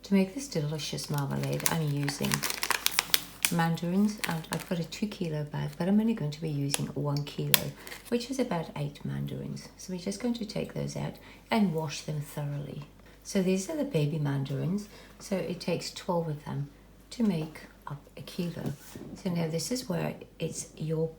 To make this delicious marmalade, I'm using mandarins, and I've got a 2 kilo bag, but I'm only going to be using 1 kilo, which is about 8 mandarins. So we're just going to take those out and wash them thoroughly. So these are the baby mandarins, so it takes 12 of them to make up a kilo. So now this is where it's your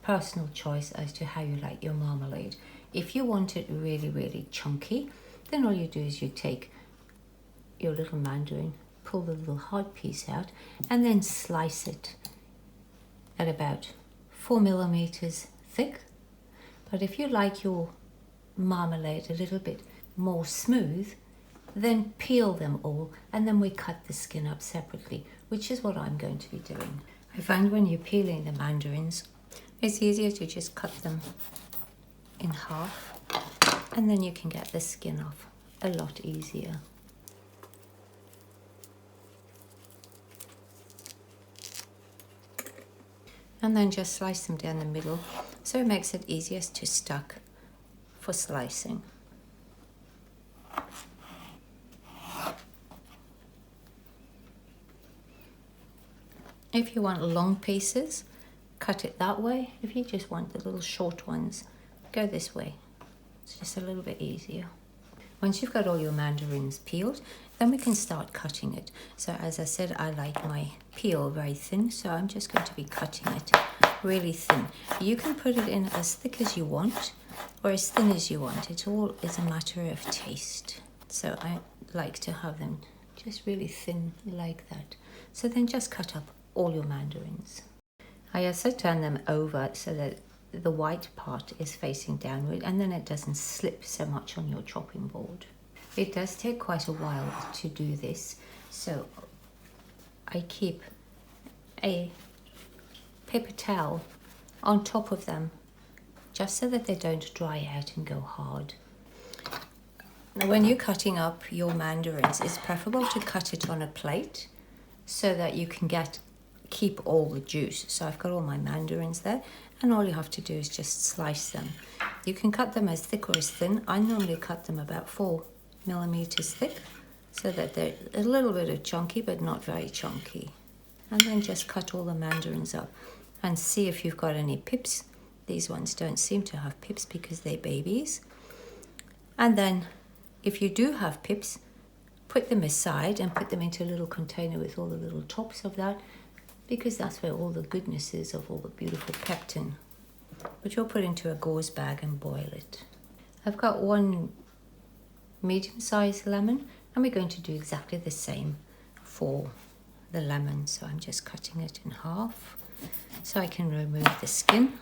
personal choice as to how you like your marmalade. If you want it really, really chunky, then all you do is you take your little mandarin, pull the little hard piece out, and then slice it at about 4 millimeters thick. But if you like your marmalade a little bit more smooth, then peel them all, and then we cut the skin up separately, which is what I'm going to be doing. I find when you're peeling the mandarins, it's easier to just cut them in half, and then you can get the skin off a lot easier. And then just slice them down the middle, so it makes it easiest to stack for slicing. If you want long pieces, cut it that way. If you just want the little short ones, go this way. It's just a little bit easier. Once you've got all your mandarins peeled, then we can start cutting it. So as I said, I like my peel very thin, so I'm just going to be cutting it really thin. You can put it in as thick as you want or as thin as you want. It all is a matter of taste. So I like to have them just really thin like that. So then just cut up all your mandarins. I also turn them over so that the white part is facing downward, and then it doesn't slip so much on your chopping board. It does take quite a while to do this, so I keep a paper towel on top of them just so that they don't dry out and go hard. Now, when you're cutting up your mandarins, it's preferable to cut it on a plate so that you can keep all the juice. So I've got all my mandarins there, and all you have to do is just slice them. You can cut them as thick or as thin. I normally cut them about 4 millimeters thick, so that they're a little bit of chunky, but not very chunky. And then just cut all the mandarins up and see if you've got any pips. These ones don't seem to have pips because they're babies. And then if you do have pips, put them aside and put them into a little container with all the little tops of that, because that's where all the goodness is of all the beautiful pectin. But you'll put into a gauze bag and boil it. I've got 1 medium-sized lemon, and we're going to do exactly the same for the lemon. So I'm just cutting it in half so I can remove the skin.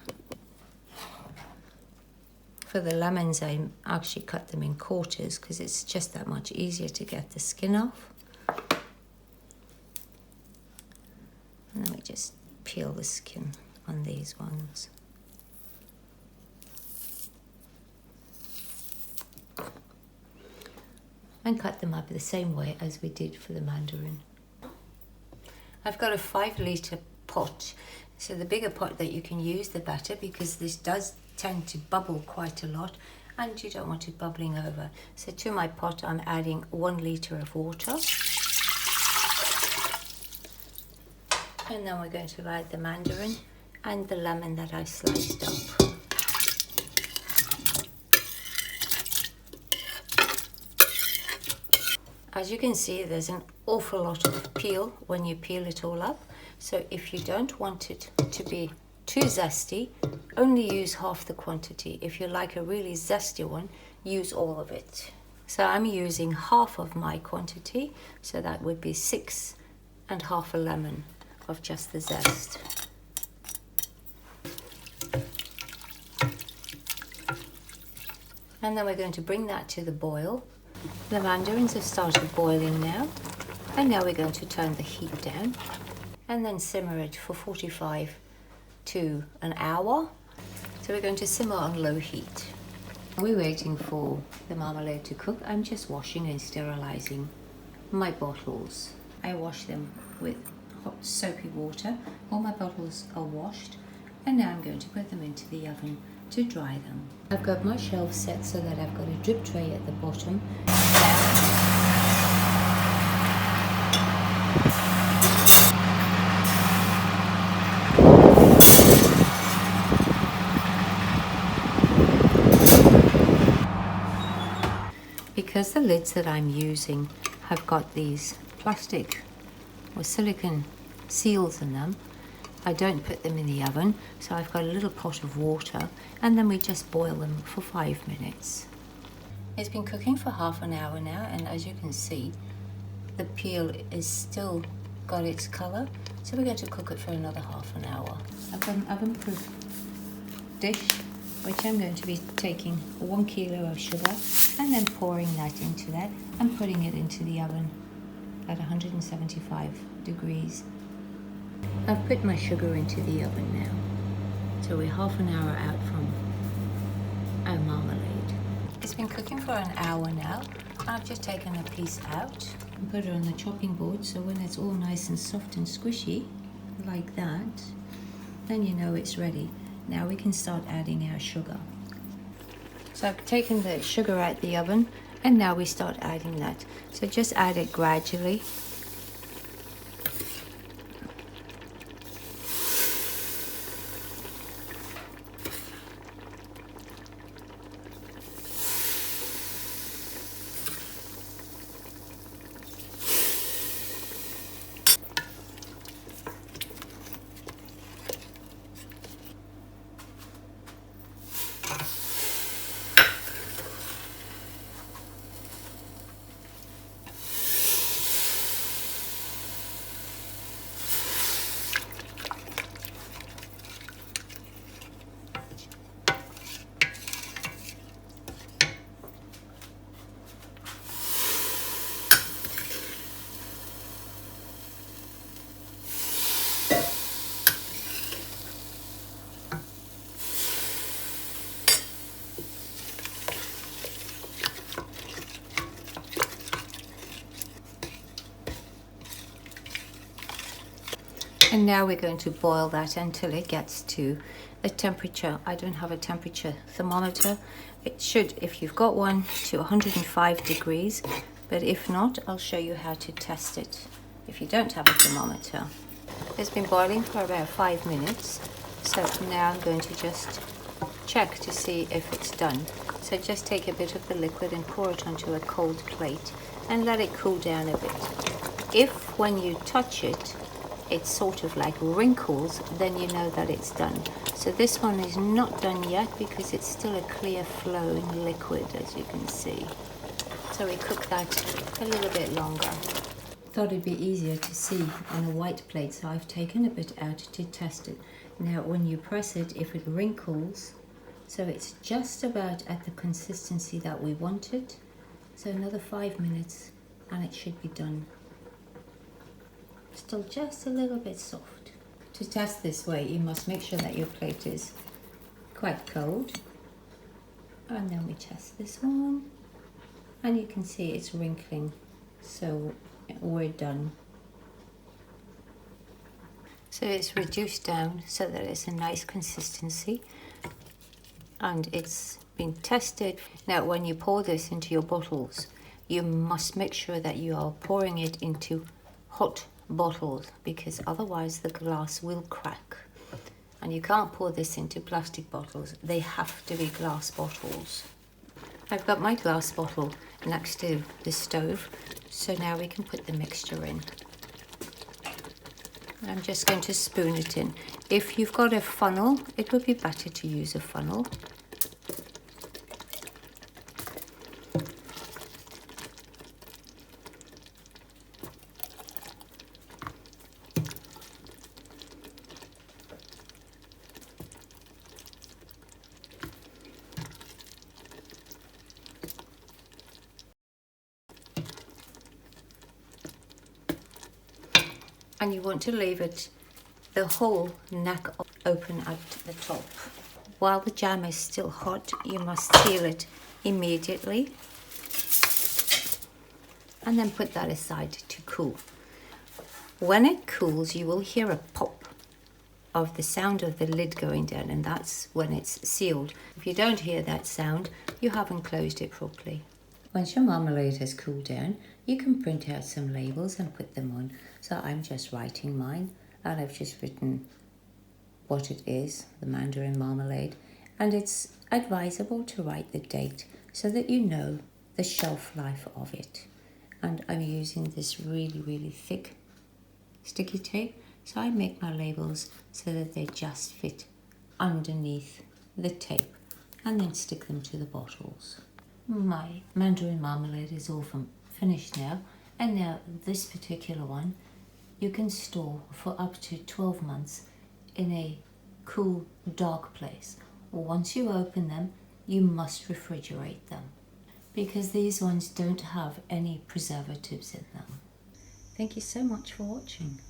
For the lemons, I actually cut them in quarters because it's just that much easier to get the skin off. And then we just peel the skin on these ones. And cut them up the same way as we did for the mandarin. I've got a 5-litre pot. So the bigger pot that you can use, the better, because this does tend to bubble quite a lot and you don't want it bubbling over. So to my pot, I'm adding 1 litre of water. And then we're going to add the mandarin and the lemon that I sliced up. As you can see, there's an awful lot of peel when you peel it all up. So if you don't want it to be too zesty, only use half the quantity. If you like a really zesty one, use all of it. So I'm using half of my quantity, so that would be 6 1/2 a lemon of just the zest. And then we're going to bring that to the boil. The mandarins have started boiling now, and now we're going to turn the heat down and then simmer it for 45 to an hour. So we're going to simmer on low heat. We're waiting for the marmalade to cook. I'm just washing and sterilizing my bottles. I wash them with hot soapy water. All my bottles are washed, and now I'm going to put them into the oven to dry them. I've got my shelf set so that I've got a drip tray at the bottom. Because the lids that I'm using have got these plastic or silicone seals in them, I don't put them in the oven, so I've got a little pot of water and then we just boil them for 5 minutes. It's been cooking for half an hour now, and as you can see, the peel is still got its colour, so we're going to cook it for another half an hour. I've got an oven-proof dish, which I'm going to be taking 1 kilo of sugar and then pouring that into that and putting it into the oven at 175 degrees. I've put my sugar into the oven now, so we're half an hour out from our marmalade. It's been cooking for an hour now. I've just taken a piece out and put it on the chopping board, so when it's all nice and soft and squishy like that, then you know it's ready. Now we can start adding our sugar. So I've taken the sugar out the oven and now we start adding that. So just add it gradually. And now we're going to boil that until it gets to a temperature. I don't have a temperature thermometer. It should, if you've got one, to 105 degrees. But if not, I'll show you how to test it if you don't have a thermometer. It's been boiling for about 5 minutes. So now I'm going to just check to see if it's done. So just take a bit of the liquid and pour it onto a cold plate and let it cool down a bit. If when you touch it, it's sort of like wrinkles, then you know that it's done. So this one is not done yet because it's still a clear flowing liquid, as you can see. So we cook that a little bit longer. Thought it'd be easier to see on a white plate, so I've taken a bit out to test it. Now when you press it, if it wrinkles, so it's just about at the consistency that we wanted. So another 5 minutes and it should be done. Still just a little bit soft. To test this way, you must make sure that your plate is quite cold. And then we test this one. And you can see it's wrinkling. So we're done. So it's reduced down so that it's a nice consistency. And it's been tested. Now when you pour this into your bottles, you must make sure that you are pouring it into hot bottles, because otherwise the glass will crack. And you can't pour this into plastic bottles. They have to be glass bottles. I've got my glass bottle next to the stove, so now we can put the mixture in. I'm just going to spoon it in. If you've got a funnel, it would be better to use a funnel. And you want to leave it, the whole neck open at the top. While the jam is still hot, you must seal it immediately. And then put that aside to cool. When it cools, you will hear a pop of the sound of the lid going down, and that's when it's sealed. If you don't hear that sound, you haven't closed it properly. Once your marmalade has cooled down, you can print out some labels and put them on. So I'm just writing mine, and I've just written what it is, the Mandarin Marmalade. And it's advisable to write the date so that you know the shelf life of it. And I'm using this really thick sticky tape, so I make my labels so that they just fit underneath the tape, and then stick them to the bottles. My Mandarin Marmalade is all finished now, and now this particular one you can store for up to 12 months in a cool, dark place. Once you open them, you must refrigerate them, because these ones don't have any preservatives in them. Thank you so much for watching.